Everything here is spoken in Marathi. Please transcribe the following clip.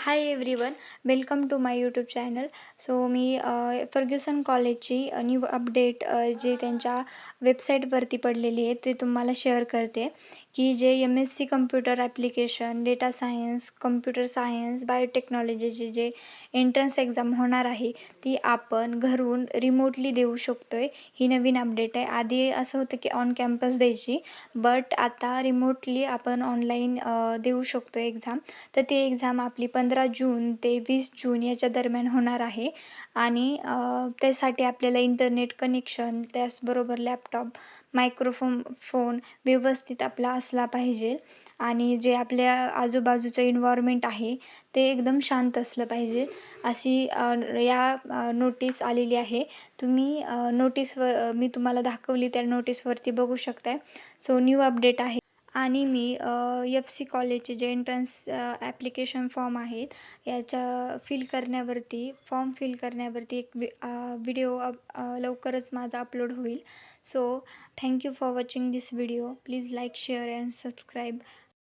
High everyone, welcome to my YouTube channel. So मी फर्ग्युसन कॉलेजची न्यू अपडेट जे त्यांच्या वेबसाईटवरती पडलेली आहे ते तुम्हाला शेअर करते. की जे MSc computer application, data science, computer science, बायोटेक्नॉलॉजीचे जे एंट्रन्स एक्झाम होणार आहे ती आपण घरून रिमोटली देऊ शकतो आहे. ही नवीन अपडेट आहे. आधी असं होतं की ऑन कॅम्पस द्यायची, बट आता रिमोटली आपण ऑनलाईन देऊ शकतो एक्झाम. तर ती एक्झाम आपली 15 जून ते 20 जून याच्या दरम्यान होणार आहे. आणि त्यासाठी आपल्याला इंटरनेट कनेक्शन, त्याचबरोबर लॅपटॉप, फोन व्यवस्थित आपला असला पाहिजे. आणि जे आपल्या आजूबाजूचं इन्व्हायरमेंट आहे ते एकदम शांत असलं पाहिजे. अशी नोटीस आलेली आहे. तुम्ही मी तुम्हाला दाखवली त्या नोटीसवरती बघू शकताय. सो न्यू अपडेट आहे. आणि मी FC कॉलेजचे जे एंट्रन्स ॲप्लिकेशन फॉर्म आहेत फॉर्म फिल करण्यावरती एक व्हिडिओ लवकरच माझा अपलोड होईल. So thank you for watching this video. Please like, share and subscribe.